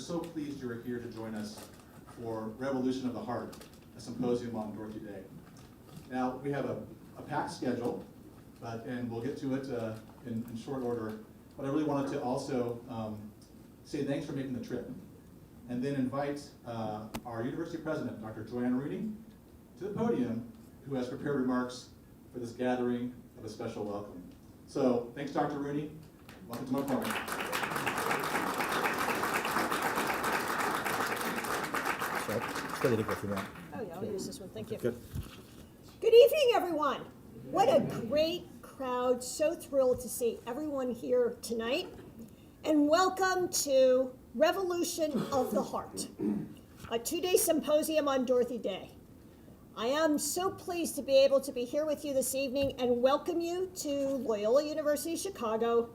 so pleased you're here to join us for Revolution of the Heart, a symposium on Dorothy Day. Now, we have a packed schedule, and we'll get to it in short order, but I really wanted to also say thanks for making the trip, and then invite our university president, Dr. Joan Rooney, to the podium, who has prepared remarks for this gathering of a special welcome. So, thanks, Dr. Rooney. Welcome to my podium. Ready to go if you want. Oh yeah, I'll use this one, thank you. Good. Good evening, everyone. What a great crowd. So thrilled to see everyone here tonight. And welcome to Revolution of the Heart, a two-day symposium on Dorothy Day. I am so pleased to be able to be here with you this evening and welcome you to Loyola University Chicago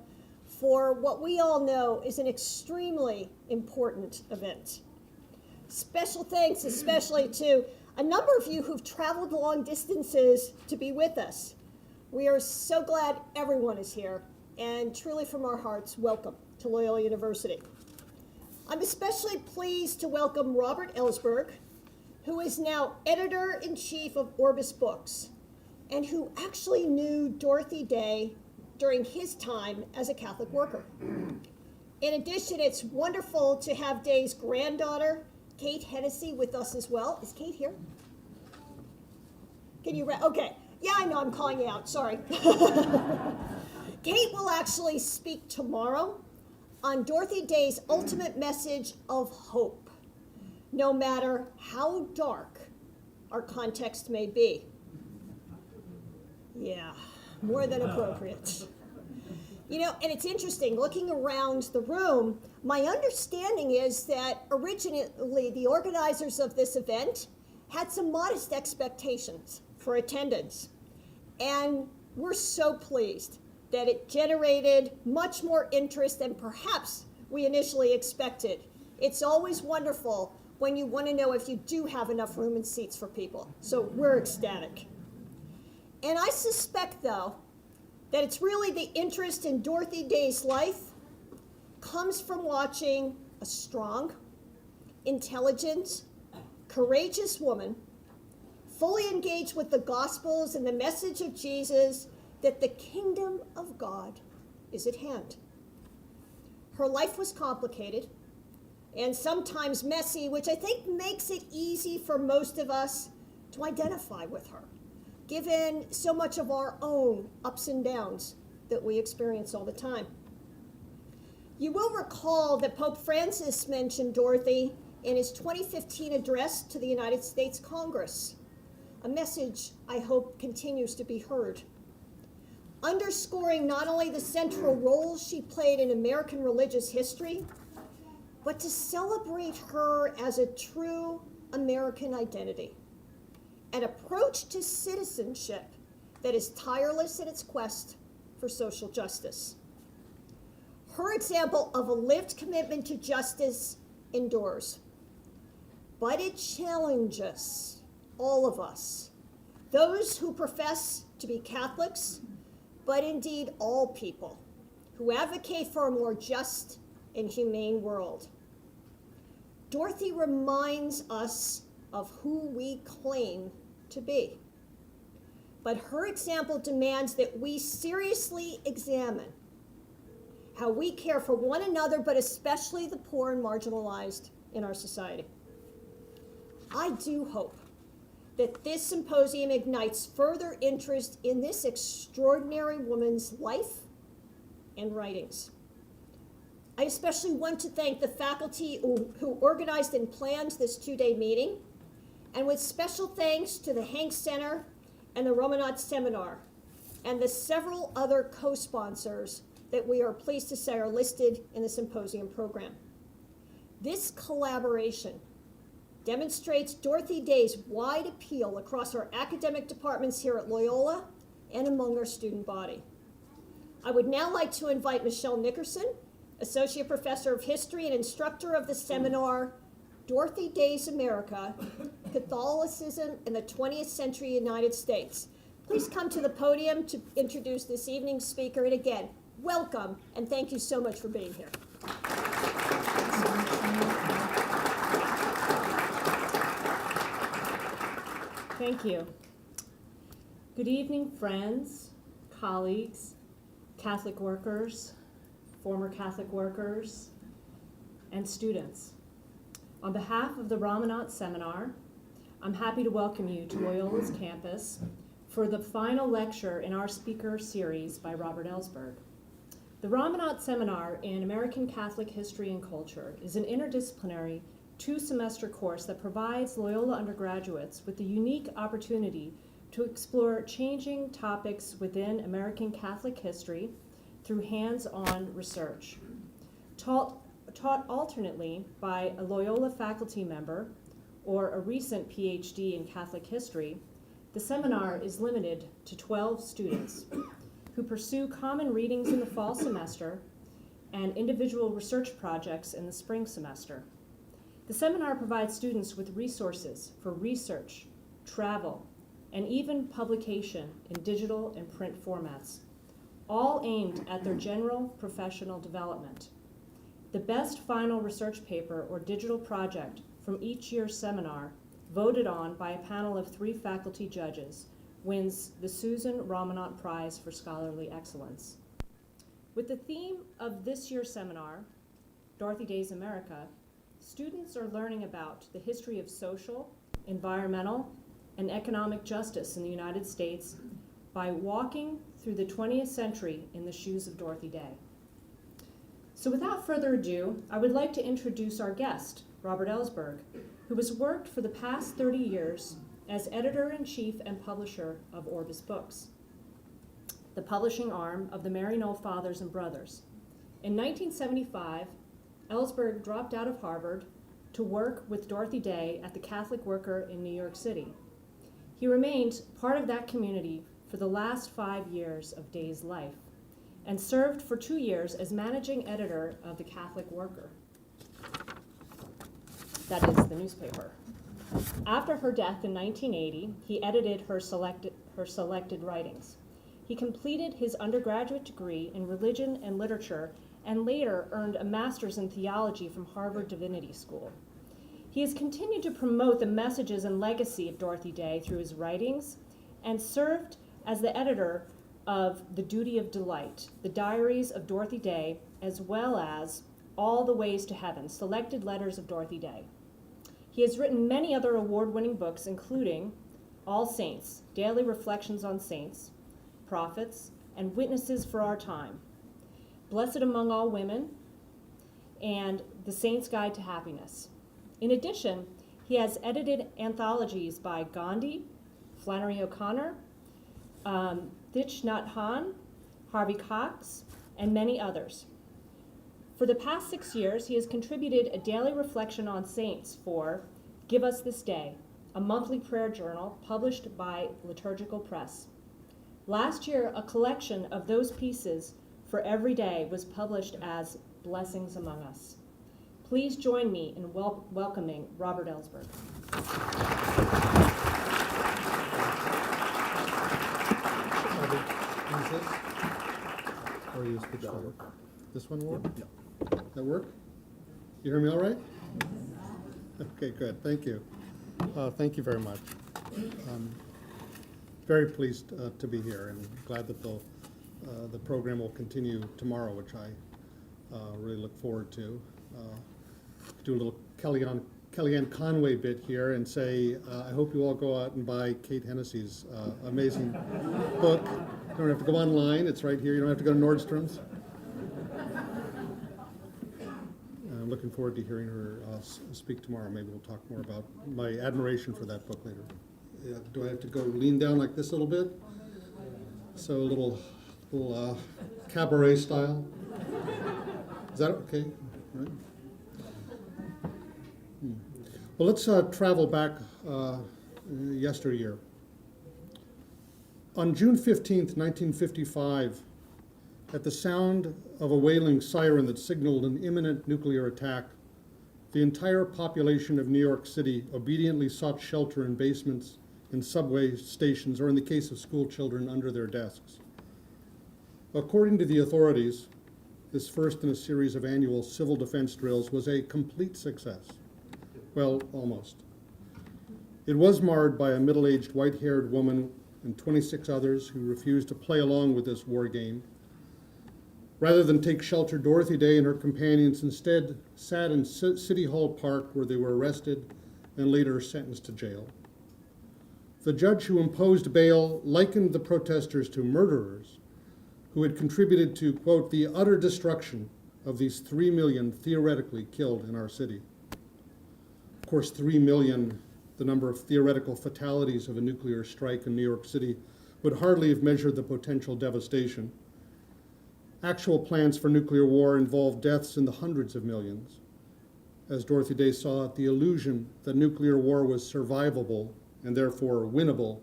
for what we all know is an extremely important event. Special thanks especially to a number of you who've traveled long distances to be with us. We are so glad everyone is here, and truly from our hearts, welcome to Loyola University. I'm especially pleased to welcome Robert Ellsberg, who is now editor-in-chief of Orbis Books, and who actually knew Dorothy Day during his time as a Catholic worker. In addition, it's wonderful to have Day's granddaughter, Kate Hennessy, with us as well. Is Kate here? Can you, okay. Yeah, I know, I'm calling you out, sorry. Kate will actually speak tomorrow on Dorothy Day's ultimate message of hope, no matter how dark our context may be. Yeah, more than appropriate. You know, and it's interesting, looking around the room, my understanding is that originally the organizers of this event had some modest expectations for attendance. And we're so pleased that it generated much more interest than perhaps we initially expected. It's always wonderful when you want to know if you do have enough room and seats for people. So we're ecstatic. And I suspect, though, that it's really the interest in Dorothy Day's life comes from watching a strong, intelligent, courageous woman fully engaged with the Gospels and the message of Jesus that the kingdom of God is at hand. Her life was complicated and sometimes messy, which I think makes it easy for most of us to identify with her, given so much of our own ups and downs that we experience all the time. You will recall that Pope Francis mentioned Dorothy in his 2015 address to the United States Congress, a message I hope continues to be heard, underscoring not only the central role she played in American religious history, but to celebrate her as a true American identity, an approach to citizenship that is tireless in its quest for social justice. Her example of a lived commitment to justice endures, but it challenges all of us, those who profess to be Catholics, but indeed all people who advocate for a more just and humane world. Dorothy reminds us of who we claim to be. But her example demands that we seriously examine how we care for one another, but especially the poor and marginalized in our society. I do hope that this symposium ignites further interest in this extraordinary woman's life and writings. I especially want to thank the faculty who organized and planned this two-day meeting, and with special thanks to the Hanks Center and the Romanat Seminar, and the several other co-sponsors that we are pleased to say are listed in the symposium program. This collaboration demonstrates Dorothy Day's wide appeal across our academic departments here at Loyola and among our student body. I would now like to invite Michelle Nickerson, Associate Professor of History and instructor of the seminar, Dorothy Day's America, Catholicism in the 20th Century United States. Please come to the podium to introduce this evening's speaker. And again, welcome, and thank you so much for being here. Thank you. Good evening, friends, colleagues, Catholic workers, former Catholic workers, and students. On behalf of the Ramanujan Seminar, I'm happy to welcome you to Loyola's campus for the final lecture in our speaker series by Robert Ellsberg. The Ramanujan Seminar in American Catholic History and Culture is an interdisciplinary two-semester course that provides Loyola undergraduates with the unique opportunity to explore changing topics within American Catholic history through hands-on research. Taught alternately by a Loyola faculty member or a recent PhD in Catholic history, the seminar is limited to 12 students who pursue common readings in the fall semester and individual research projects in the spring semester. The seminar provides students with resources for research, travel, and even publication in digital and print formats, all aimed at their general professional development. The best final research paper or digital project from each year's seminar, voted on by a panel of 3 faculty judges, wins the Susan Ramanujan Prize for Scholarly Excellence. With the theme of this year's seminar, Dorothy Day's America, students are learning about the history of social, environmental, and economic justice in the United States by walking through the 20th century in the shoes of Dorothy Day. So without further ado, I would like to introduce our guest, Robert Ellsberg, who has worked for the past 30 years as editor-in-chief and publisher of Orbis Books, the publishing arm of the Maryknoll Fathers and Brothers. In 1975, Ellsberg dropped out of Harvard to work with Dorothy Day at the Catholic Worker in New York City. He remained part of that community for the last 5 years of Day's life and served for 2 years as managing editor of the Catholic Worker. That is the newspaper. After her death in 1980, he edited her selected writings. He completed his undergraduate degree in religion and literature and later earned a master's in theology from Harvard Divinity School. He has continued to promote the messages and legacy of Dorothy Day through his writings and served as the editor of The Duty of Delight, the Diaries of Dorothy Day, as well as All the Ways to Heaven, Selected Letters of Dorothy Day. He has written many other award-winning books, including All Saints, Daily Reflections on Saints, Prophets, and Witnesses for Our Time, Blessed Among All Women, and The Saint's Guide to Happiness. In addition, he has edited anthologies by Gandhi, Flannery O'Connor, Thich Nhat Hanh, Harvey Cox, and many others. For the past 6 years, he has contributed a daily reflection on saints for Give Us This Day, a monthly prayer journal published by Liturgical Press. Last year, a collection of those pieces for every day was published as Blessings Among Us. Please join me in welcoming Robert Ellsberg. Or you switch over? This one work? Yep. That work? You hear me all right? Okay, good. Thank you. Thank you very much. Very pleased to be here and glad that the program will continue tomorrow, which I really look forward to. Do a little Kellyanne Conway bit here and say, I hope you all go out and buy Kate Hennessy's amazing book. You don't have to go online, it's right here. You don't have to go to Nordstrom's. I'm looking forward to hearing her speak tomorrow. Maybe we'll talk more about my admiration for that book later. Yeah, do I have to go lean down like this a little bit? So a little cabaret style. Is that okay? All right. Well, let's travel back yesteryear. On June 15th, 1955, at the sound of a wailing siren that signaled an imminent nuclear attack, the entire population of New York City obediently sought shelter in basements, in subway stations, or in the case of school children, under their desks. According to the authorities, this first in a series of annual civil defense drills was a complete success. Well, almost. It was marred by a middle-aged white-haired woman and 26 others who refused to play along with this war game. Rather than take shelter, Dorothy Day and her companions instead sat in City Hall Park, where they were arrested and later sentenced to jail. The judge who imposed bail likened the protesters to murderers who had contributed to, quote, the utter destruction of these 3 million theoretically killed in our city. Of course, 3 million, the number of theoretical fatalities of a nuclear strike in New York City, would hardly have measured the potential devastation. Actual plans for nuclear war involved deaths in the hundreds of millions. As Dorothy Day saw it, the illusion that nuclear war was survivable and therefore winnable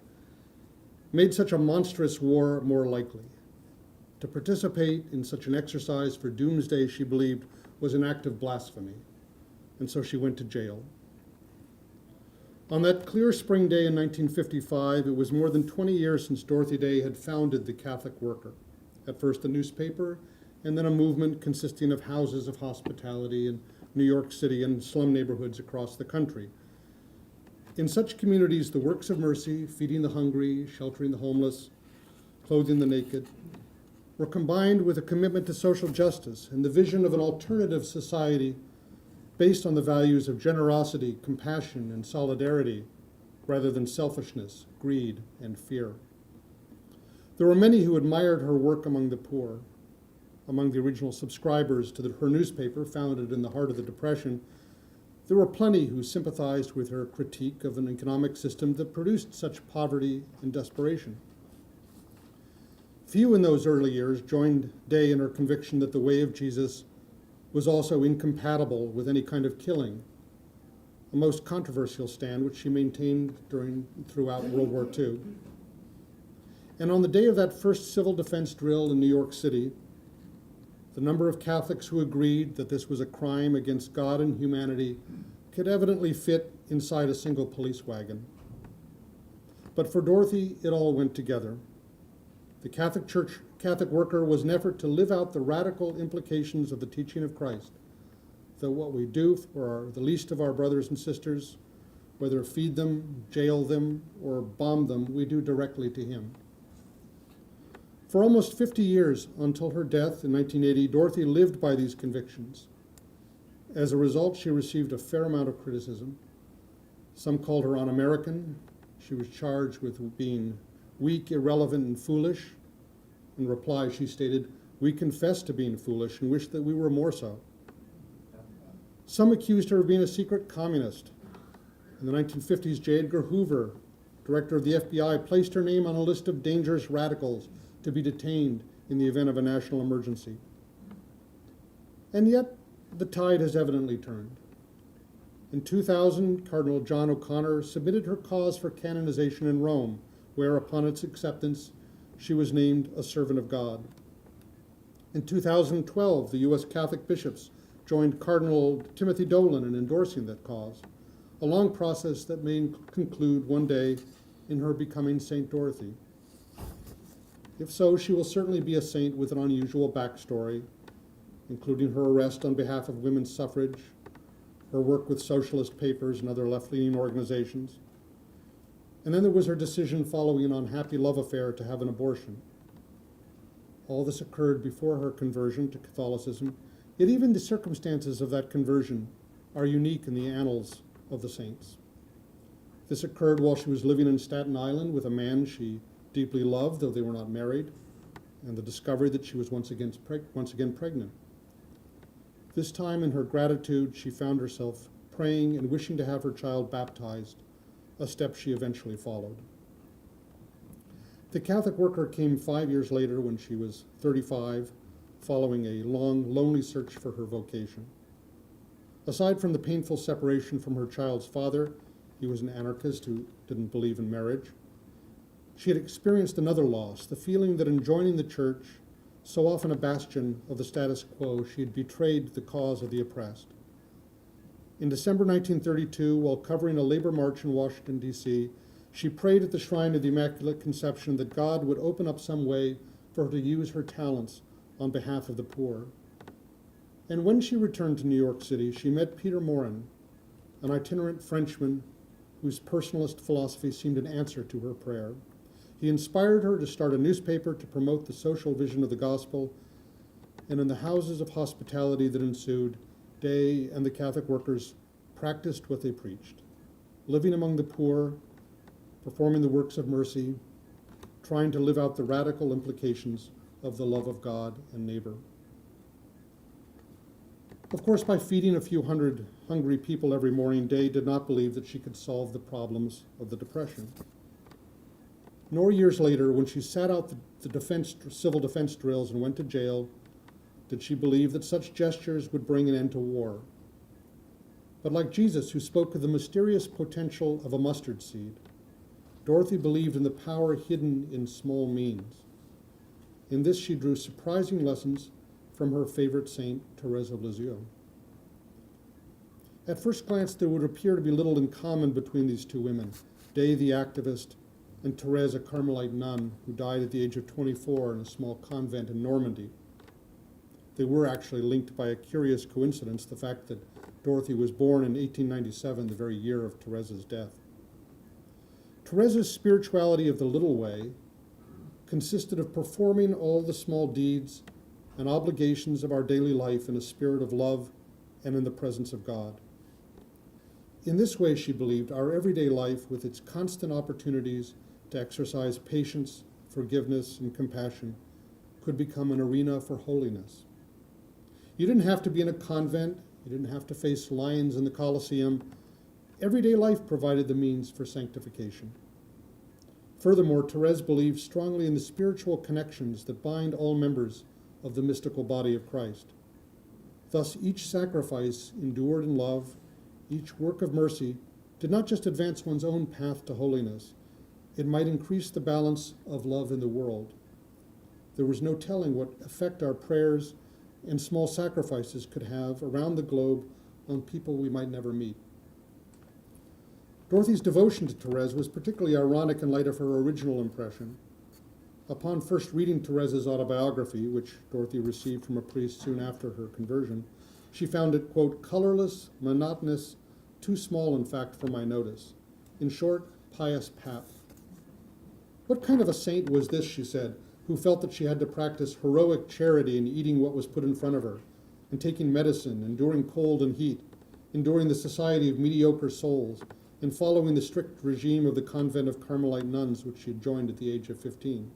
made such a monstrous war more likely. To participate in such an exercise for doomsday, she believed, was an act of blasphemy, and so she went to jail. On that clear spring day in 1955, it was more than 20 years since Dorothy Day had founded the Catholic Worker, at first a newspaper, and then a movement consisting of houses of hospitality in New York City and slum neighborhoods across the country. In such communities, the works of mercy, feeding the hungry, sheltering the homeless, clothing the naked, were combined with a commitment to social justice and the vision of an alternative society based on the values of generosity, compassion, and solidarity, rather than selfishness, greed, and fear. There were many who admired her work among the poor. Among the original subscribers to her newspaper, founded in the heart of the Depression, there were plenty who sympathized with her critique of an economic system that produced such poverty and desperation. Few in those early years joined Day in her conviction that the way of Jesus was also incompatible with any kind of killing, a most controversial stand which she maintained throughout World War II. And on the day of that first civil defense drill in New York City, the number of Catholics who agreed that this was a crime against God and humanity could evidently fit inside a single police wagon. But for Dorothy, it all went together. The Catholic Worker was an effort to live out the radical implications of the teaching of Christ, that what we do for the least of our brothers and sisters, whether feed them, jail them, or bomb them, we do directly to Him. For almost 50 years, until her death in 1980, Dorothy lived by these convictions. As a result, she received a fair amount of criticism. Some called her un-American. She was charged with being weak, irrelevant, and foolish. In reply, she stated, "We confess to being foolish and wish that we were more so." Some accused her of being a secret communist. In the 1950s, J. Edgar Hoover, director of the FBI, placed her name on a list of dangerous radicals to be detained in the event of a national emergency. And yet, the tide has evidently turned. In 2000, Cardinal John O'Connor submitted her cause for canonization in Rome, where, upon its acceptance, she was named a servant of God. In 2012, the U.S. Catholic bishops joined Cardinal Timothy Dolan in endorsing that cause, a long process that may conclude one day in her becoming St. Dorothy. If so, she will certainly be a saint with an unusual backstory, including her arrest on behalf of women's suffrage, her work with socialist papers and other left-leaning organizations, and then there was her decision following an unhappy love affair to have an abortion. All this occurred before her conversion to Catholicism, yet even the circumstances of that conversion are unique in the annals of the saints. This occurred while she was living in Staten Island with a man she deeply loved, though they were not married, and the discovery that she was once again pregnant. This time, in her gratitude, she found herself praying and wishing to have her child baptized, a step she eventually followed. The Catholic Worker came 5 years later when she was 35, following a long, lonely search for her vocation. Aside from the painful separation from her child's father, he was an anarchist who didn't believe in marriage, she had experienced another loss, the feeling that in joining the church, so often a bastion of the status quo, she had betrayed the cause of the oppressed. In December 1932, while covering a labor march in Washington, D.C., she prayed at the shrine of the Immaculate Conception that God would open up some way for her to use her talents on behalf of the poor. And when she returned to New York City, she met Peter Morin, an itinerant Frenchman whose personalist philosophy seemed an answer to her prayer. He inspired her to start a newspaper to promote the social vision of the gospel, and in the houses of hospitality that ensued, Day and the Catholic workers practiced what they preached, living among the poor, performing the works of mercy, trying to live out the radical implications of the love of God and neighbor. Of course, by feeding a few hundred hungry people every morning, Day did not believe that she could solve the problems of the Depression. Nor years later, when she sat out the civil defense drills and went to jail, did she believe that such gestures would bring an end to war. But like Jesus, who spoke of the mysterious potential of a mustard seed, Dorothy believed in the power hidden in small means. In this, she drew surprising lessons from her favorite saint, Thérèse of Lisieux. At first glance, there would appear to be little in common between these two women, Day the activist and Thérèse, a Carmelite nun who died at the age of 24 in a small convent in Normandy. They were actually linked by a curious coincidence, the fact that Dorothy was born in 1897, the very year of Thérèse's death. Thérèse's spirituality of the little way consisted of performing all the small deeds and obligations of our daily life in a spirit of love and in the presence of God. In this way, she believed, our everyday life, with its constant opportunities to exercise patience, forgiveness, and compassion, could become an arena for holiness. You didn't have to be in a convent. You didn't have to face lions in the Colosseum. Everyday life provided the means for sanctification. Furthermore, Thérèse believed strongly in the spiritual connections that bind all members of the mystical body of Christ. Thus, each sacrifice endured in love, each work of mercy, did not just advance one's own path to holiness, it might increase the balance of love in the world. There was no telling what effect our prayers and small sacrifices could have around the globe on people we might never meet. Dorothy's devotion to Thérèse was particularly ironic in light of her original impression. Upon first reading Thérèse's autobiography, which Dorothy received from a priest soon after her conversion, she found it, quote, colorless, monotonous, too small, in fact, for my notice. In short, pious pap. What kind of a saint was this, she said, who felt that she had to practice heroic charity in eating what was put in front of her, and taking medicine, enduring cold and heat, enduring the society of mediocre souls, and following the strict regime of the convent of Carmelite nuns, which she had joined at the age of 15.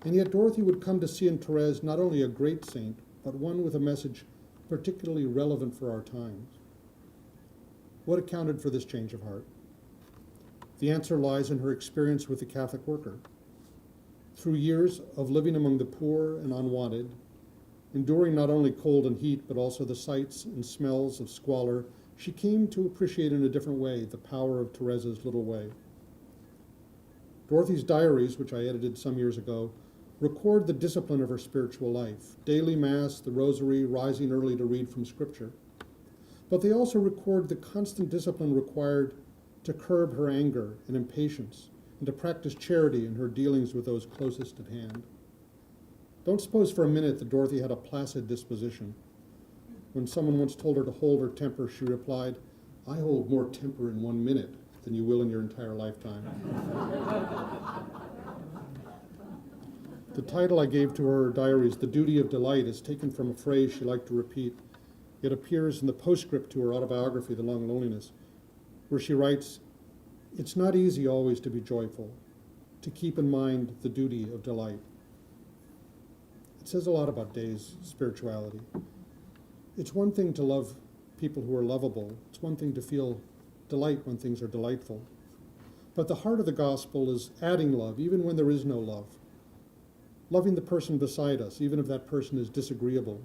And yet Dorothy would come to see in Thérèse not only a great saint, but one with a message particularly relevant for our times. What accounted for this change of heart? The answer lies in her experience with the Catholic worker. Through years of living among the poor and unwanted, enduring not only cold and heat, but also the sights and smells of squalor, she came to appreciate in a different way the power of Thérèse's little way. Dorothy's diaries, which I edited some years ago, record the discipline of her spiritual life, daily mass, the rosary, rising early to read from Scripture. But they also record the constant discipline required to curb her anger and impatience and to practice charity in her dealings with those closest at hand. Don't suppose for a minute that Dorothy had a placid disposition. When someone once told her to hold her temper, she replied, I hold more temper in 1 minute than you will in your entire lifetime. The title I gave to her diaries, The Duty of Delight, is taken from a phrase she liked to repeat. It appears in the postscript to her autobiography, The Long Loneliness, where she writes, it's not easy always to be joyful, to keep in mind the duty of delight. It says a lot about Day's spirituality. It's one thing to love people who are lovable. It's one thing to feel delight when things are delightful. But the heart of the gospel is adding love, even when there is no love. Loving the person beside us, even if that person is disagreeable.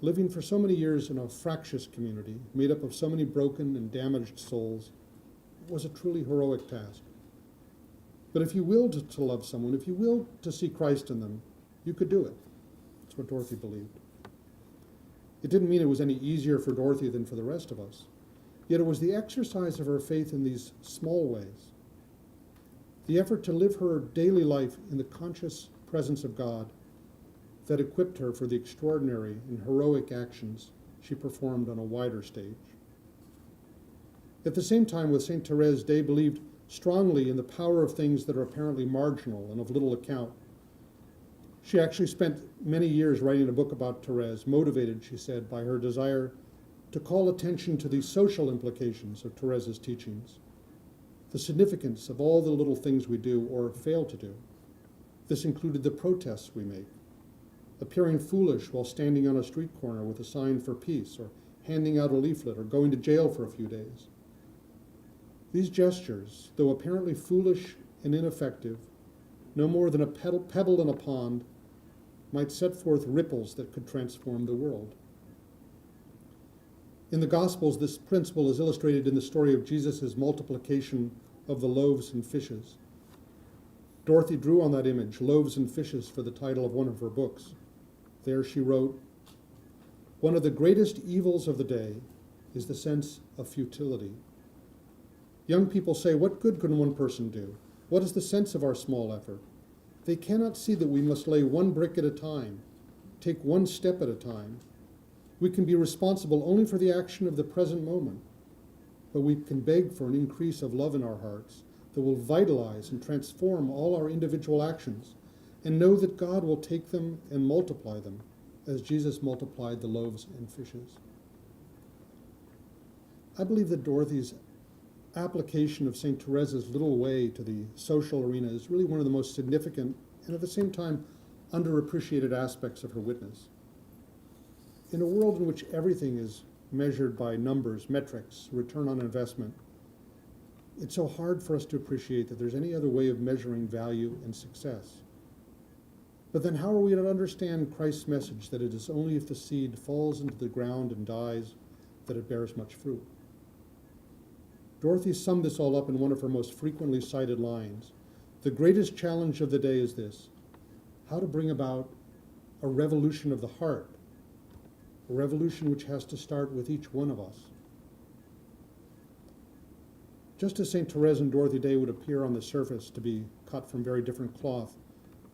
Living for so many years in a fractious community, made up of so many broken and damaged souls, was a truly heroic task. But if you willed to love someone, if you willed to see Christ in them, you could do it. That's what Dorothy believed. It didn't mean it was any easier for Dorothy than for the rest of us. Yet it was the exercise of her faith in these small ways, the effort to live her daily life in the conscious presence of God, that equipped her for the extraordinary and heroic actions she performed on a wider stage. At the same time, with St. Therese, Day believed strongly in the power of things that are apparently marginal and of little account. She actually spent many years writing a book about Therese, motivated, she said, by her desire to call attention to the social implications of Therese's teachings, the significance of all the little things we do or fail to do. This included the protests we make, appearing foolish while standing on a street corner with a sign for peace, or handing out a leaflet, or going to jail for a few days. These gestures, though apparently foolish and ineffective, no more than a pebble in a pond, might set forth ripples that could transform the world. In the Gospels, this principle is illustrated in the story of Jesus' multiplication of the loaves and fishes. Dorothy drew on that image, Loaves and Fishes, for the title of one of her books. There she wrote, "One of the greatest evils of the day is the sense of futility. Young people say, what good can one person do? What is the sense of our small effort? They cannot see that we must lay one brick at a time, take one step at a time. We can be responsible only for the action of the present moment, but we can beg for an increase of love in our hearts that will vitalize and transform all our individual actions, and know that God will take them and multiply them as Jesus multiplied the loaves and fishes." I believe that Dorothy's application of St. Therese's little way to the social arena is really one of the most significant and at the same time underappreciated aspects of her witness. In a world in which everything is measured by numbers, metrics, return on investment, it's so hard for us to appreciate that there's any other way of measuring value and success. But then how are we to understand Christ's message that it is only if the seed falls into the ground and dies that it bears much fruit? Dorothy summed this all up in one of her most frequently cited lines. The greatest challenge of the day is this: how to bring about a revolution of the heart, a revolution which has to start with each one of us. Just as St. Therese and Dorothy Day would appear on the surface to be cut from very different cloth,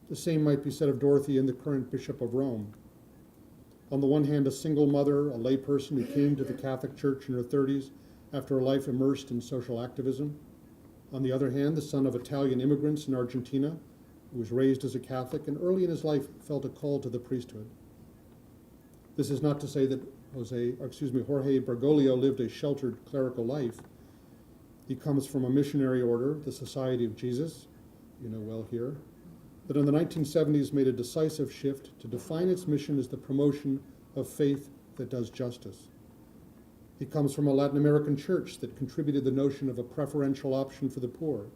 the same might be said of Dorothy and the current Bishop of Rome. On the one hand, a single mother, a layperson who came to the Catholic Church in her 30s after a life immersed in social activism. On the other hand, the son of Italian immigrants in Argentina, who was raised as a Catholic and early in his life felt a call to the priesthood. This is not to say that Jorge Bergoglio lived a sheltered clerical life. He comes from a missionary order, the Society of Jesus, you know well here, that in the 1970s made a decisive shift to define its mission as the promotion of faith that does justice. He comes from a Latin American church that contributed the notion of a preferential option for the poor.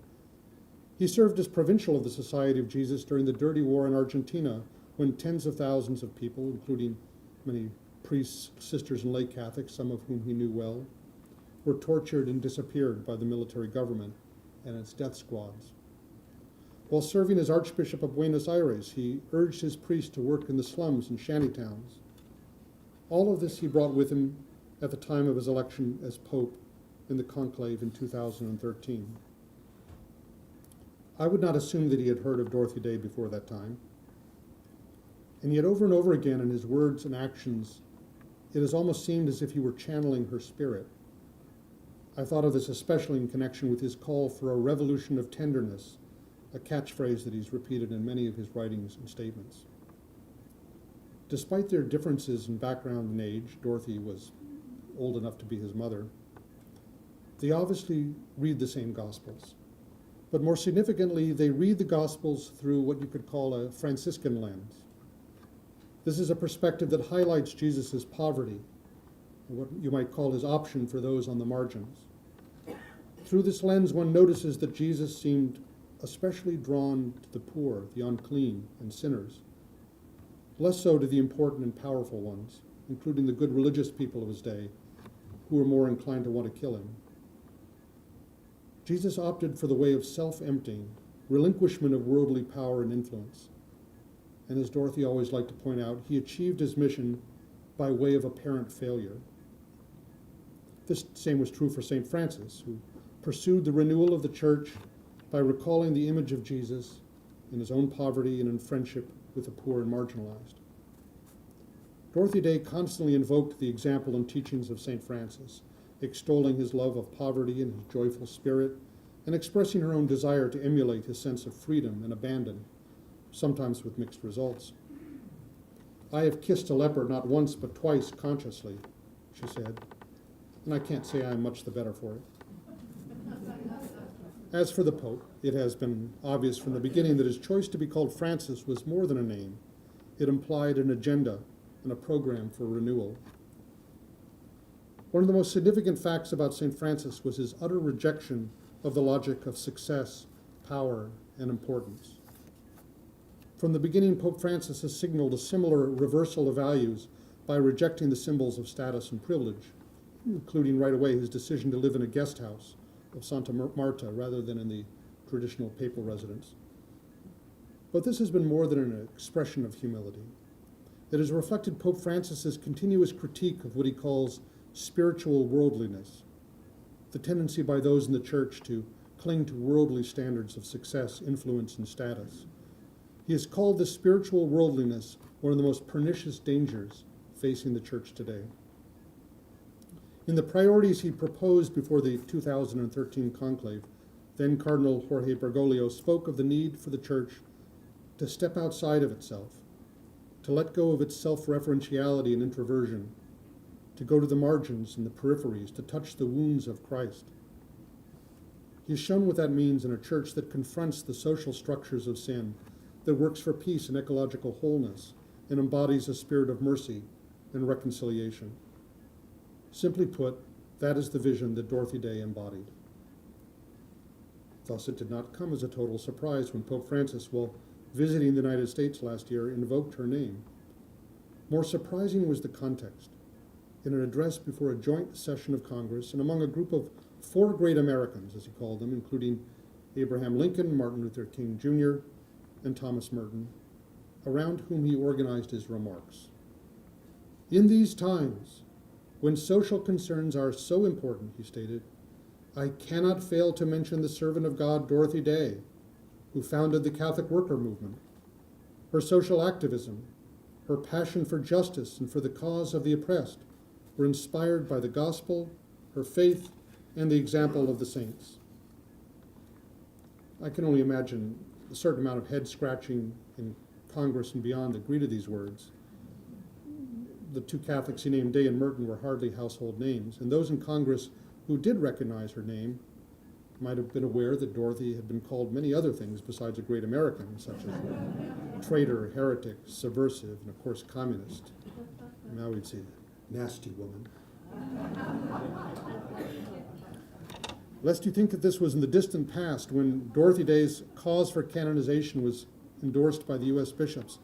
He served as provincial of the Society of Jesus during the Dirty War in Argentina, when tens of thousands of people, including many priests, sisters, and lay Catholics, some of whom he knew well, were tortured and disappeared by the military government and its death squads. While serving as Archbishop of Buenos Aires, he urged his priests to work in the slums and shantytowns. All of this he brought with him at the time of his election as Pope in the conclave in 2013. I would not assume that he had heard of Dorothy Day before that time. And yet over and over again in his words and actions, it has almost seemed as if he were channeling her spirit. I thought of this especially in connection with his call for a revolution of tenderness, a catchphrase that he's repeated in many of his writings and statements. Despite their differences in background and age, Dorothy was old enough to be his mother, they obviously read the same Gospels. But more significantly, they read the Gospels through what you could call a Franciscan lens. This is a perspective that highlights Jesus' poverty, what you might call his option for those on the margins. Through this lens, one notices that Jesus seemed especially drawn to the poor, the unclean, and sinners, less so to the important and powerful ones, including the good religious people of his day, who were more inclined to want to kill him. Jesus opted for the way of self-emptying, relinquishment of worldly power and influence. And as Dorothy always liked to point out, he achieved his mission by way of apparent failure. This same was true for St. Francis, who pursued the renewal of the church by recalling the image of Jesus in his own poverty and in friendship with the poor and marginalized. Dorothy Day constantly invoked the example and teachings of St. Francis, extolling his love of poverty and his joyful spirit, and expressing her own desire to emulate his sense of freedom and abandon, sometimes with mixed results. "I have kissed a leper not once but twice consciously," she said, "and I can't say I am much the better for it." As for the Pope, it has been obvious from the beginning that his choice to be called Francis was more than a name. It implied an agenda and a program for renewal. One of the most significant facts about St. Francis was his utter rejection of the logic of success, power, and importance. From the beginning, Pope Francis has signaled a similar reversal of values by rejecting the symbols of status and privilege, including right away his decision to live in a guest house of Santa Marta rather than in the traditional papal residence. But this has been more than an expression of humility. It has reflected Pope Francis's continuous critique of what he calls spiritual worldliness, the tendency by those in the church to cling to worldly standards of success, influence, and status. He has called this spiritual worldliness one of the most pernicious dangers facing the church today. In the priorities he proposed before the 2013 conclave, then Cardinal Jorge Bergoglio spoke of the need for the church to step outside of itself, to let go of its self-referentiality and introversion, to go to the margins and the peripheries, to touch the wounds of Christ. He has shown what that means in a church that confronts the social structures of sin, that works for peace and ecological wholeness, and embodies a spirit of mercy and reconciliation. Simply put, that is the vision that Dorothy Day embodied. Thus, it did not come as a total surprise when Pope Francis, while visiting the United States last year, invoked her name. More surprising was the context. In an address before a joint session of Congress and among a group of 4 great Americans, as he called them, including Abraham Lincoln, Martin Luther King Jr., and Thomas Merton, around whom he organized his remarks. "In these times, when social concerns are so important," he stated, "I cannot fail to mention the servant of God, Dorothy Day, who founded the Catholic worker movement. Her social activism, her passion for justice and for the cause of the oppressed were inspired by the gospel, her faith, and the example of the saints." I can only imagine a certain amount of head scratching in Congress and beyond that greeted these words. The 2 Catholics he named, Day and Merton, were hardly household names, and those in Congress who did recognize her name might have been aware that Dorothy had been called many other things besides a great American, such as traitor, heretic, subversive, and of course communist. Now we'd say, nasty woman. Lest you think that this was in the distant past, when Dorothy Day's cause for canonization was endorsed by the U.S. bishops,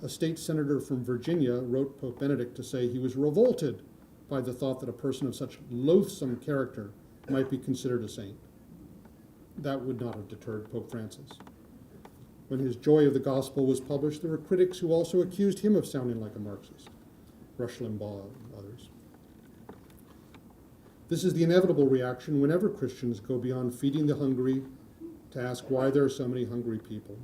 a state senator from Virginia wrote Pope Benedict to say he was revolted by the thought that a person of such loathsome character might be considered a saint. That would not have deterred Pope Francis. When his Joy of the Gospel was published, there were critics who also accused him of sounding like a Marxist, Rush Limbaugh and others. This is the inevitable reaction whenever Christians go beyond feeding the hungry to ask why there are so many hungry people.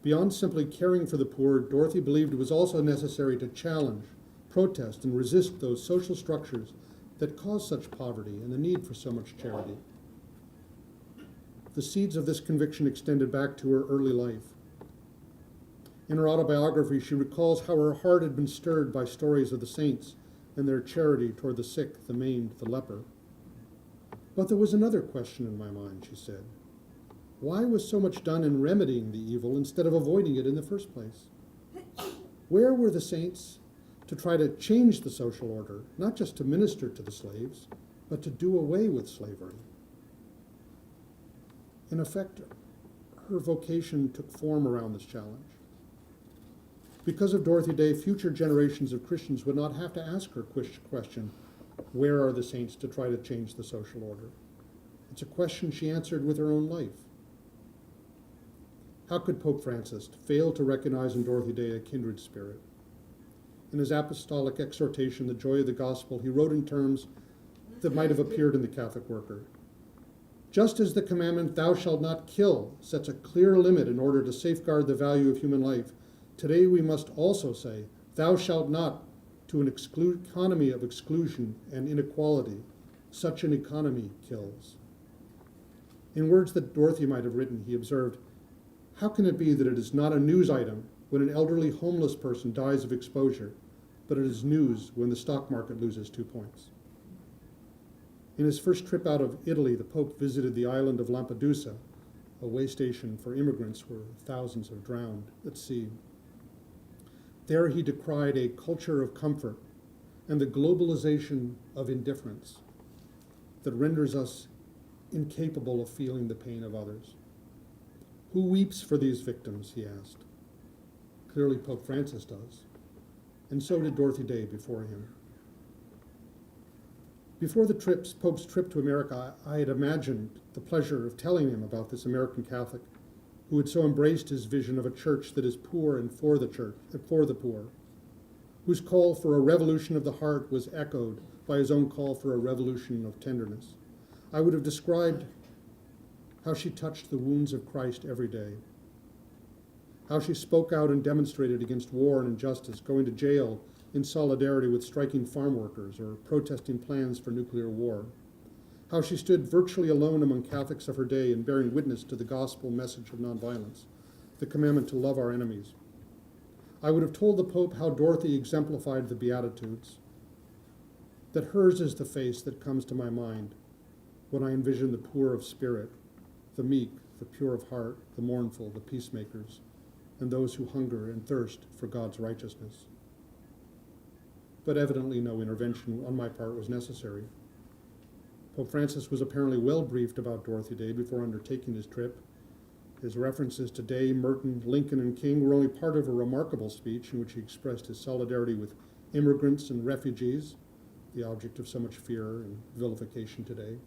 Beyond simply caring for the poor, Dorothy believed it was also necessary to challenge, protest, and resist those social structures that cause such poverty and the need for so much charity. The seeds of this conviction extended back to her early life. In her autobiography, she recalls how her heart had been stirred by stories of the saints and their charity toward the sick, the maimed, the leper. But there was another question in my mind, she said. Why was so much done in remedying the evil instead of avoiding it in the first place? Where were the saints to try to change the social order, not just to minister to the slaves, but to do away with slavery? In effect, her vocation took form around this challenge. Because of Dorothy Day, future generations of Christians would not have to ask her question, where are the saints to try to change the social order? It's a question she answered with her own life. How could Pope Francis fail to recognize in Dorothy Day a kindred spirit? In his apostolic exhortation, The Joy of the Gospel, he wrote in terms that might have appeared in the Catholic Worker. Just as the commandment, "Thou shalt not kill," sets a clear limit in order to safeguard the value of human life, today we must also say, "Thou shalt not to an economy of exclusion and inequality, such an economy kills. In words that Dorothy might have written, he observed, "How can it be that it is not a news item when an elderly homeless person dies of exposure, but it is news when the stock market loses 2 points?" In his first trip out of Italy, the Pope visited the island of Lampedusa, a way station for immigrants where thousands have drowned at sea. There he decried a culture of comfort and the globalization of indifference that renders us incapable of feeling the pain of others. Who weeps for these victims, he asked. Clearly Pope Francis does, and so did Dorothy Day before him. Before the Pope's trip to America, I had imagined the pleasure of telling him about this American Catholic who had so embraced his vision of a church that is poor and for the church, for the poor, whose call for a revolution of the heart was echoed by his own call for a revolution of tenderness. I would have described how she touched the wounds of Christ every day, how she spoke out and demonstrated against war and injustice, going to jail in solidarity with striking farm workers or protesting plans for nuclear war, how she stood virtually alone among Catholics of her day in bearing witness to the gospel message of nonviolence, the commandment to love our enemies. I would have told the Pope how Dorothy exemplified the Beatitudes, that hers is the face that comes to my mind when I envision the poor of spirit, the meek, the pure of heart, the mournful, the peacemakers, and those who hunger and thirst for God's righteousness. But evidently no intervention on my part was necessary. Pope Francis was apparently well briefed about Dorothy Day before undertaking his trip. His references to Day, Merton, Lincoln, and King were only part of a remarkable speech in which he expressed his solidarity with immigrants and refugees, the object of so much fear and vilification today,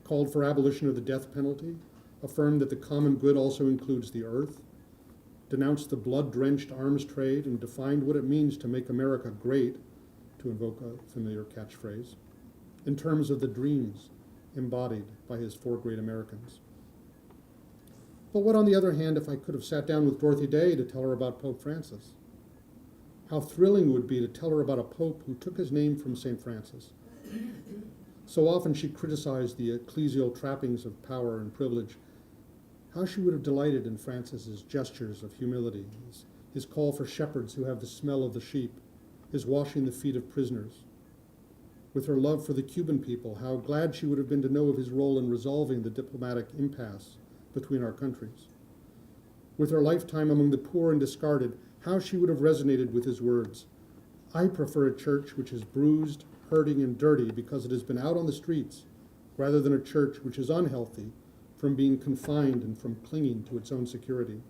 called for abolition of the death penalty, affirmed that the common good also includes the earth, denounced the blood-drenched arms trade, and defined what it means to make America great, to invoke a familiar catchphrase, in terms of the dreams embodied by his 4 great Americans. But what, on the other hand, if I could have sat down with Dorothy Day to tell her about Pope Francis? How thrilling it would be to tell her about a pope who took his name from St. Francis. So often she criticized the ecclesial trappings of power and privilege. How she would have delighted in Francis's gestures of humility, his call for shepherds who have the smell of the sheep, his washing the feet of prisoners. With her love for the Cuban people, how glad she would have been to know of his role in resolving the diplomatic impasse between our countries. With her lifetime among the poor and discarded, how she would have resonated with his words, "I prefer a church which is bruised, hurting, and dirty because it has been out on the streets, rather than a church which is unhealthy from being confined and from clinging to its own security."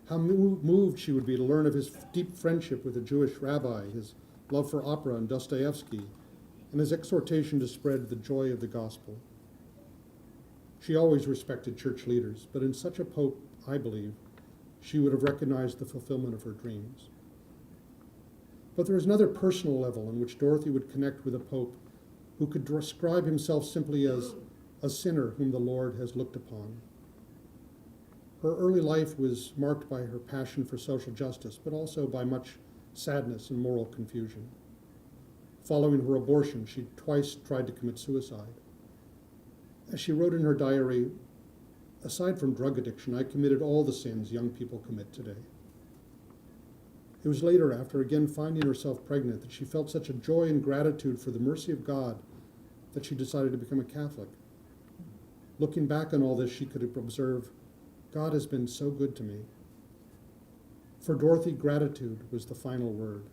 How moved she would be to learn of his deep friendship with a Jewish rabbi, his love for opera and Dostoevsky, and his exhortation to spread the joy of the gospel. She always respected church leaders, but in such a pope, I believe, she would have recognized the fulfillment of her dreams. But there is another personal level in which Dorothy would connect with a pope who could describe himself simply as a sinner whom the Lord has looked upon. Her early life was marked by her passion for social justice, but also by much sadness and moral confusion. Following her abortion, she twice tried to commit suicide. As she wrote in her diary, "Aside from drug addiction, I committed all the sins young people commit today." It was later, after again finding herself pregnant, that she felt such a joy and gratitude for the mercy of God that she decided to become a Catholic. Looking back on all this, she could observe, God has been so good to me. For Dorothy, gratitude was the final word,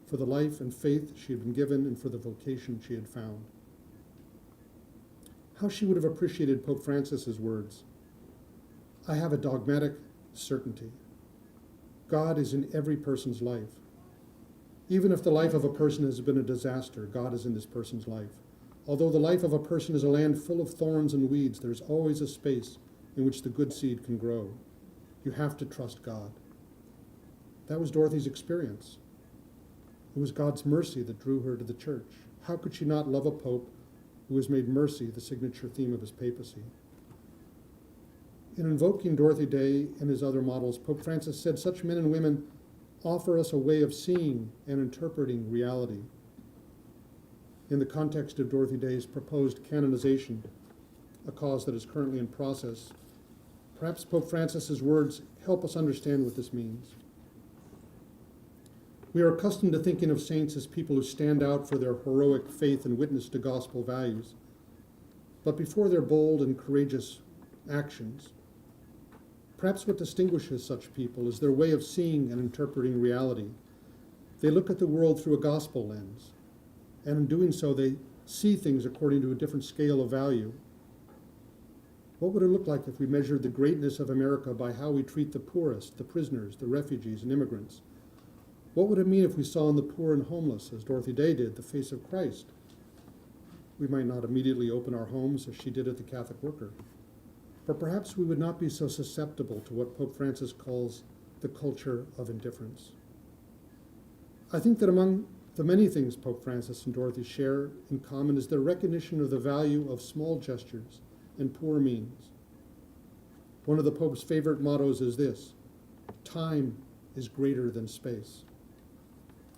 for the life and faith she had been given and for the vocation she had found. How she would have appreciated Pope Francis's words, "I have a dogmatic certainty. God is in every person's life. Even if the life of a person has been a disaster, God is in this person's life. Although the life of a person is a land full of thorns and weeds, there's always a space in which the good seed can grow. You have to trust God." That was Dorothy's experience. It was God's mercy that drew her to the church. How could she not love a pope who has made mercy the signature theme of his papacy? In invoking Dorothy Day and his other models, Pope Francis said such men and women offer us a way of seeing and interpreting reality. In the context of Dorothy Day's proposed canonization, a cause that is currently in process, perhaps Pope Francis's words help us understand what this means. We are accustomed to thinking of saints as people who stand out for their heroic faith and witness to gospel values. But before their bold and courageous actions, perhaps what distinguishes such people is their way of seeing and interpreting reality. They look at the world through a gospel lens, and in doing so, they see things according to a different scale of value. What would it look like if we measured the greatness of America by how we treat the poorest, the prisoners, the refugees, and immigrants? What would it mean if we saw in the poor and homeless, as Dorothy Day did, the face of Christ? We might not immediately open our homes as she did at the Catholic Worker, but perhaps we would not be so susceptible to what Pope Francis calls the culture of indifference. I think that among the many things Pope Francis and Dorothy share in common is their recognition of the value of small gestures and poor means. One of the Pope's favorite mottos is this: time is greater than space.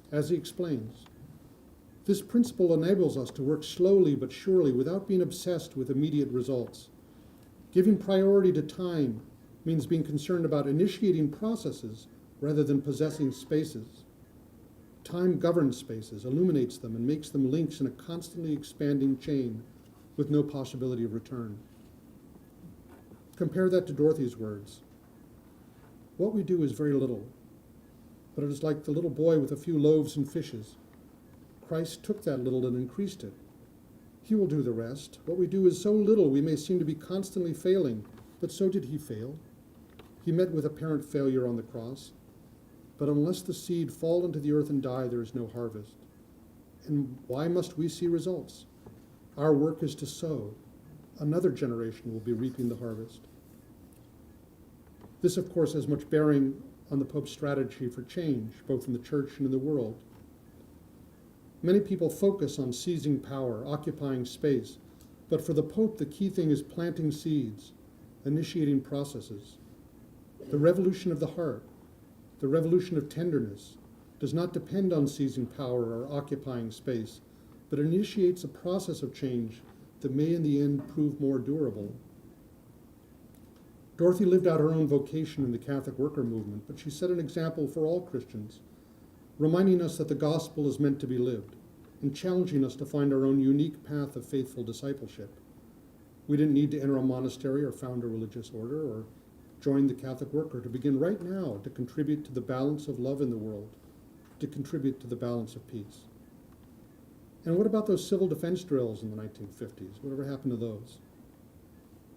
As he explains, this principle enables us to work slowly but surely without being obsessed with immediate results. Giving priority to time means being concerned about initiating processes rather than possessing spaces. Time governs spaces, illuminates them, and makes them links in a constantly expanding chain with no possibility of return. Compare that to Dorothy's words. What we do is very little, but it is like the little boy with a few loaves and fishes. Christ took that little and increased it. He will do the rest. What we do is so little we may seem to be constantly failing, but so did he fail. He met with apparent failure on the cross. But unless the seed fall into the earth and die, there is no harvest. And why must we see results? Our work is to sow. Another generation will be reaping the harvest. This, of course, has much bearing on the Pope's strategy for change, both in the church and in the world. Many people focus on seizing power, occupying space, but for the Pope, the key thing is planting seeds, initiating processes. The revolution of the heart, the revolution of tenderness, does not depend on seizing power or occupying space, but initiates a process of change that may in the end prove more durable. Dorothy lived out her own vocation in the Catholic worker movement, but she set an example for all Christians, reminding us that the gospel is meant to be lived and challenging us to find our own unique path of faithful discipleship. We didn't need to enter a monastery or found a religious order or join the Catholic worker to begin right now to contribute to the balance of love in the world, to contribute to the balance of peace. And what about those civil defense drills in the 1950s? Whatever happened to those?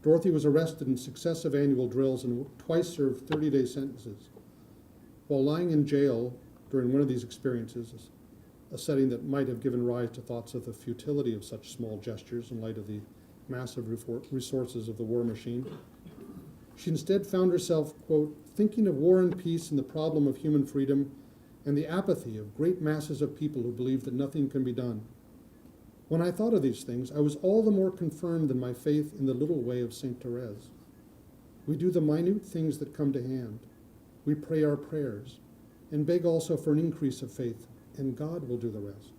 Dorothy was arrested in successive annual drills and twice served 30-day sentences. While lying in jail during one of these experiences, a setting that might have given rise to thoughts of the futility of such small gestures in light of the massive resources of the war machine, she instead found herself, quote, thinking of war and peace and the problem of human freedom and the apathy of great masses of people who believe that nothing can be done. When I thought of these things, I was all the more confirmed in my faith in the little way of St. Therese. We do the minute things that come to hand. We pray our prayers and beg also for an increase of faith, and God will do the rest.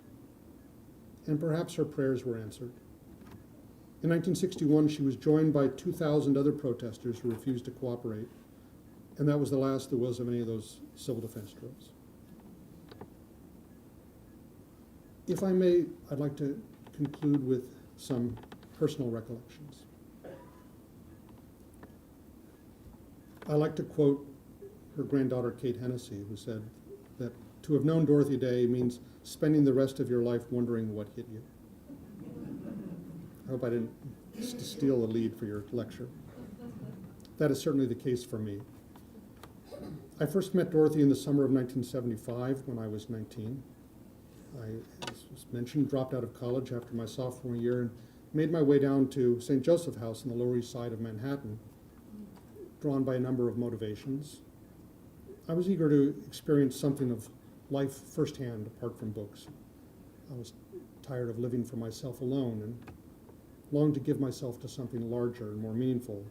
And perhaps her prayers were answered. In 1961, she was joined by 2,000 other protesters who refused to cooperate, and that was the last there was of any of those civil defense drills. If I may, I'd like to conclude with some personal recollections. I like to quote her granddaughter, Kate Hennessy, who said that to have known Dorothy Day means spending the rest of your life wondering what hit you. I hope I didn't steal the lead for your lecture. That is certainly the case for me. I first met Dorothy in the summer of 1975 when I was 19. I, as was mentioned, dropped out of college after my sophomore year and made my way down to St. Joseph House on the Lower East Side of Manhattan, drawn by a number of motivations. I was eager to experience something of life firsthand apart from books. I was tired of living for myself alone and longed to give myself to something larger and more meaningful.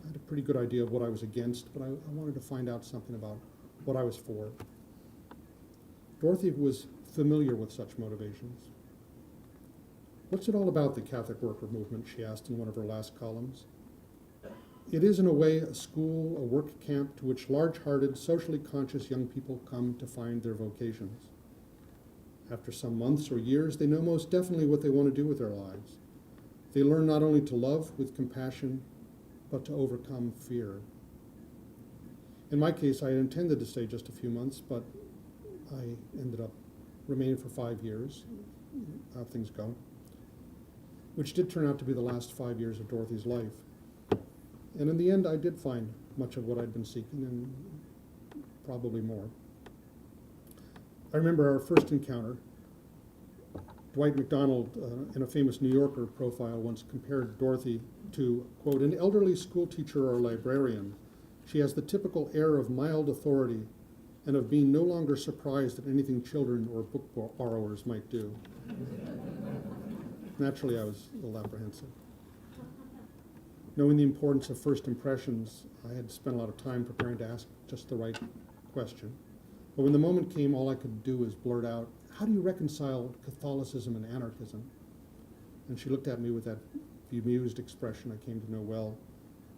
I had a pretty good idea of what I was against, but I wanted to find out something about what I was for. Dorothy was familiar with such motivations. "What's it all about, the Catholic worker movement?" she asked in one of her last columns. "It is in a way a school, a work camp to which large-hearted, socially conscious young people come to find their vocations. After some months or years, they know most definitely what they want to do with their lives. They learn not only to love with compassion, but to overcome fear." In my case, I had intended to stay just a few months, but I ended up remaining for 5 years, how things go, which did turn out to be the last 5 years of Dorothy's life. And in the end, I did find much of what I'd been seeking, and probably more. I remember our first encounter. Dwight MacDonald, in a famous New Yorker profile, once compared Dorothy to, quote, "an elderly school teacher or librarian. She has the typical air of mild authority and of being no longer surprised at anything children or book borrowers might do." Naturally, I was a little apprehensive. Knowing the importance of first impressions, I had spent a lot of time preparing to ask just the right question. But when the moment came, all I could do was blurt out, "How do you reconcile Catholicism and anarchism?" And she looked at me with that bemused expression I came to know well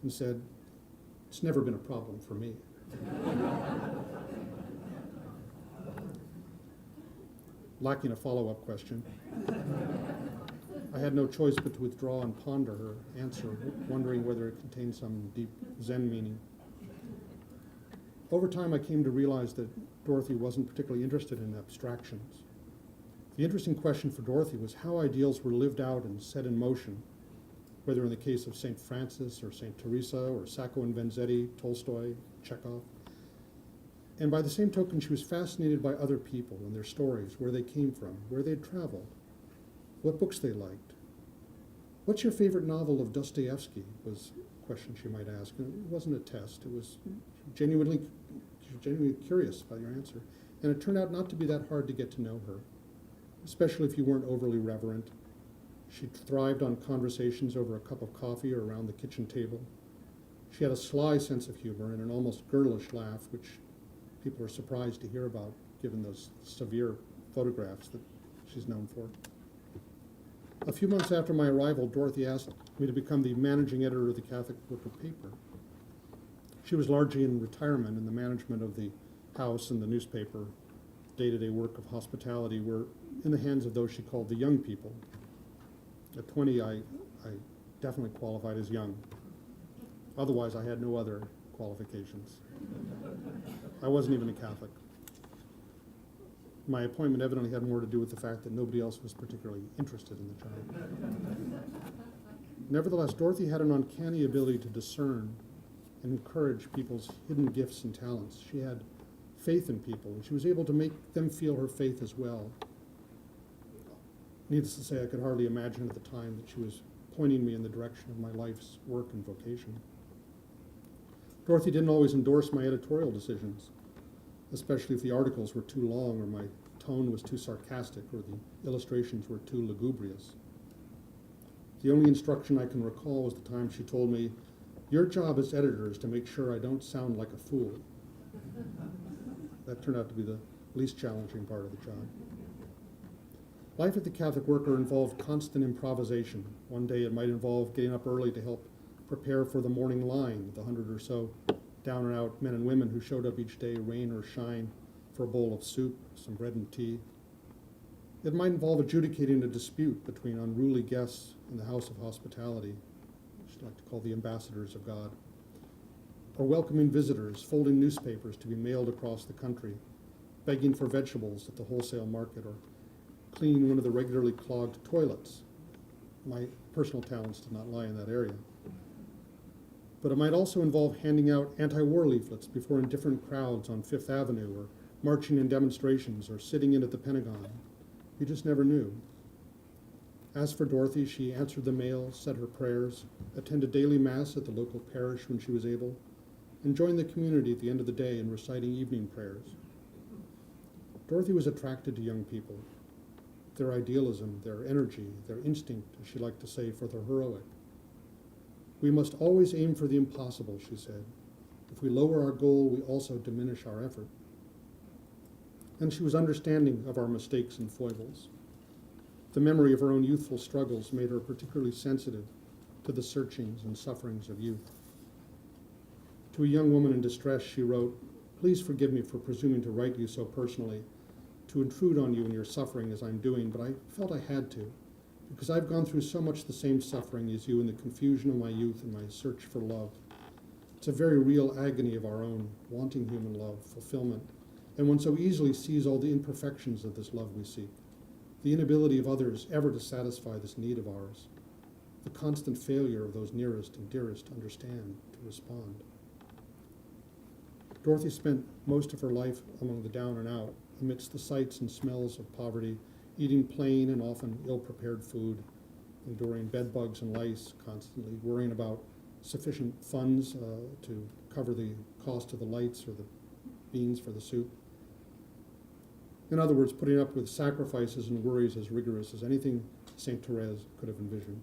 and said, "It's never been a problem for me." Lacking a follow-up question, I had no choice but to withdraw and ponder her answer, wondering whether it contained some deep Zen meaning. Over time, I came to realize that Dorothy wasn't particularly interested in abstractions. The interesting question for Dorothy was how ideals were lived out and set in motion, whether in the case of St. Francis or St. Teresa or Sacco and Vanzetti, Tolstoy, Chekhov. And by the same token, she was fascinated by other people and their stories, where they came from, where they'd traveled, what books they liked. "What's your favorite novel of Dostoevsky?" was a question she might ask. And it wasn't a test. It was genuinely curious by your answer. And it turned out not to be that hard to get to know her, especially if you weren't overly reverent. She thrived on conversations over a cup of coffee or around the kitchen table. She had a sly sense of humor and an almost girlish laugh, which people are surprised to hear about, given those severe photographs that she's known for. A few months after my arrival, Dorothy asked me to become the managing editor of the Catholic Worker paper. She was largely in retirement, and the management of the house and the newspaper, day-to-day work of hospitality, were in the hands of those she called the young people. At 20, I definitely qualified as young. Otherwise, I had no other qualifications. I wasn't even a Catholic. My appointment evidently had more to do with the fact that nobody else was particularly interested in the job. Nevertheless, Dorothy had an uncanny ability to discern and encourage people's hidden gifts and talents. She had faith in people, and she was able to make them feel her faith as well. Needless to say, I could hardly imagine at the time that she was pointing me in the direction of my life's work and vocation. Dorothy didn't always endorse my editorial decisions, especially if the articles were too long or my tone was too sarcastic or the illustrations were too lugubrious. The only instruction I can recall was the time she told me, "Your job as editor is to make sure I don't sound like a fool." That turned out to be the least challenging part of the job. Life at the Catholic Worker involved constant improvisation. One day it might involve getting up early to help prepare for the morning line, the 100 or so down and out men and women who showed up each day, rain or shine, for a bowl of soup, some bread and tea. It might involve adjudicating a dispute between unruly guests in the house of hospitality, which I like to call the ambassadors of God, or welcoming visitors, folding newspapers to be mailed across the country, begging for vegetables at the wholesale market, or cleaning one of the regularly clogged toilets. My personal talents did not lie in that area. But it might also involve handing out anti-war leaflets before indifferent crowds on Fifth Avenue, or marching in demonstrations, or sitting in at the Pentagon. You just never knew. As for Dorothy, she answered the mail, said her prayers, attended daily mass at the local parish when she was able, and joined the community at the end of the day in reciting evening prayers. Dorothy was attracted to young people. Their idealism, their energy, their instinct, as she liked to say, for the heroic. "We must always aim for the impossible," she said. "If we lower our goal, we also diminish our effort." and she was understanding of our mistakes and foibles. The memory of her own youthful struggles made her particularly sensitive to the searchings and sufferings of youth. To a young woman in distress, she wrote, "Please forgive me for presuming to write you so personally, to intrude on you in your suffering as I'm doing, but I felt I had to, because I've gone through so much the same suffering as you in the confusion of my youth and my search for love. It's a very real agony of our own, wanting human love, fulfillment, and one so easily sees all the imperfections of this love we seek, the inability of others ever to satisfy this need of ours, the constant failure of those nearest and dearest to understand, to respond." Dorothy spent most of her life among the down and out, amidst the sights and smells of poverty, eating plain and often ill-prepared food, enduring bedbugs and lice constantly, worrying about sufficient funds to cover the cost of the lights or the beans for the soup. In other words, putting up with sacrifices and worries as rigorous as anything St. Therese could have envisioned.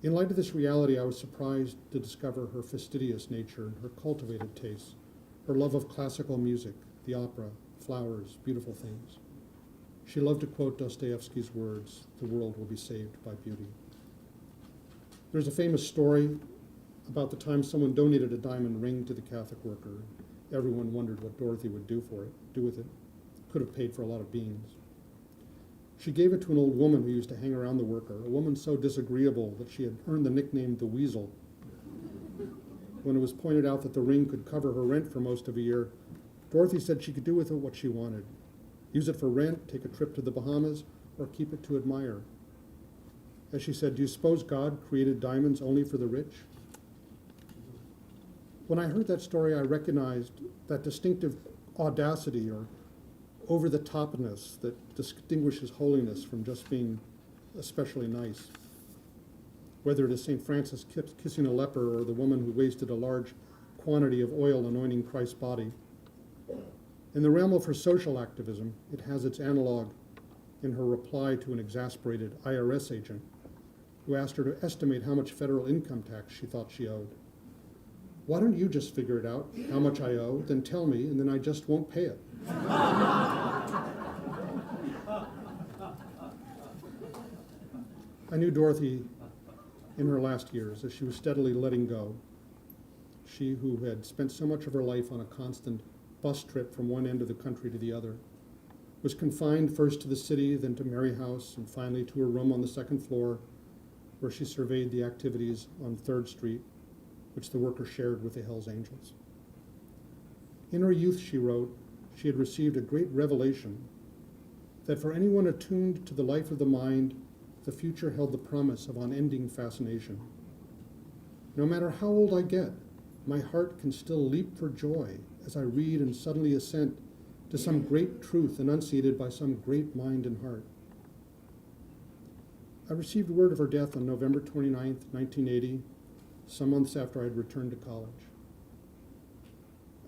In light of this reality, I was surprised to discover her fastidious nature, her cultivated tastes, her love of classical music, the opera, flowers, beautiful things. She loved to quote Dostoevsky's words, "The world will be saved by beauty." There's a famous story about the time someone donated a diamond ring to the Catholic worker. Everyone wondered what Dorothy would do with it. Could have paid for a lot of beans. She gave it to an old woman who used to hang around the worker, a woman so disagreeable that she had earned the nickname the Weasel. When it was pointed out that the ring could cover her rent for most of a year, Dorothy said she could do with it what she wanted. Use it for rent, take a trip to the Bahamas, or keep it to admire. As she said, "Do you suppose God created diamonds only for the rich?" When I heard that story, I recognized that distinctive audacity or over-the-topness that distinguishes holiness from just being especially nice. Whether it is St. Francis kissing a leper or the woman who wasted a large quantity of oil anointing Christ's body. In the realm of her social activism, it has its analog in her reply to an exasperated IRS agent who asked her to estimate how much federal income tax she thought she owed. "Why don't you just figure it out, how much I owe, then tell me, and then I just won't pay it." I knew Dorothy in her last years as she was steadily letting go. She who had spent so much of her life on a constant bus trip from one end of the country to the other, was confined first to the city, then to Mary House, and finally to her room on the second floor, where she surveyed the activities on 3rd Street, which the worker shared with the Hells Angels. In her youth, she wrote, she had received a great revelation that for anyone attuned to the life of the mind, the future held the promise of unending fascination. No matter how old I get, my heart can still leap for joy as I read and suddenly assent to some great truth enunciated by some great mind and heart. I received word of her death on November 29th, 1980, some months after I had returned to college.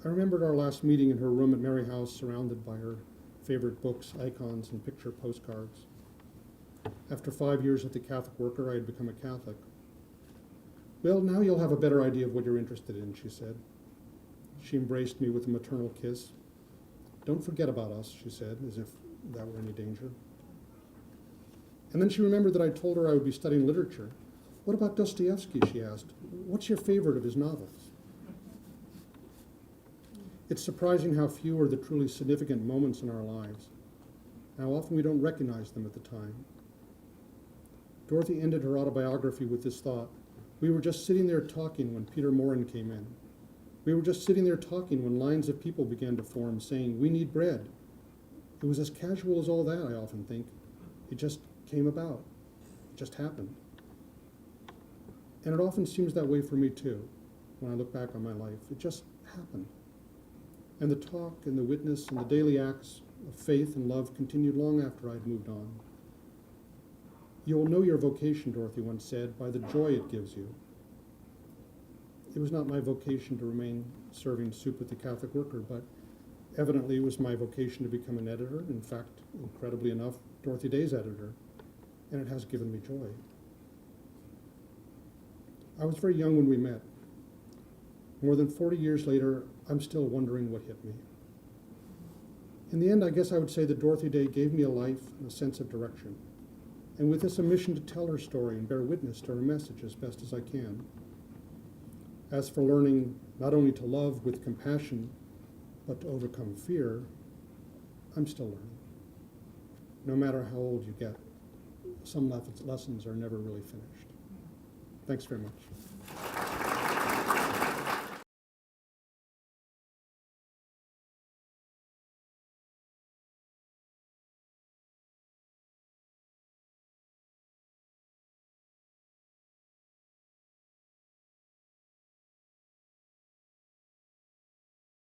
I remembered our last meeting in her room at Mary House, surrounded by her favorite books, icons, and picture postcards. After 5 years at the Catholic Worker, I had become a Catholic. "Well, now you'll have a better idea of what you're interested in," she said. She embraced me with a maternal kiss. "Don't forget about us," she said, as if that were any danger. And then she remembered that I told her I would be studying literature. "What about Dostoevsky?" she asked. "What's your favorite of his novels?" It's surprising how few are the truly significant moments in our lives, and how often we don't recognize them at the time. Dorothy ended her autobiography with this thought: "We were just sitting there talking when Peter Morin came in. We were just sitting there talking when lines of people began to form, saying, 'We need bread.' It was as casual as all that, I often think. It just came about. It just happened." And it often seems that way for me too, when I look back on my life. It just happened. And the talk and the witness and the daily acts of faith and love continued long after I'd moved on. "You will know your vocation," Dorothy once said, "by the joy it gives you." It was not my vocation to remain serving soup at the Catholic Worker, but evidently it was my vocation to become an editor, in fact, incredibly enough, Dorothy Day's editor, and it has given me joy. I was very young when we met. More than 40 years later, I'm still wondering what hit me. In the end, I guess I would say that Dorothy Day gave me a life and a sense of direction, and with this a mission to tell her story and bear witness to her message as best as I can. As for learning not only to love with compassion, but to overcome fear, I'm still learning. No matter how old you get, some lessons are never really finished. Thanks very much.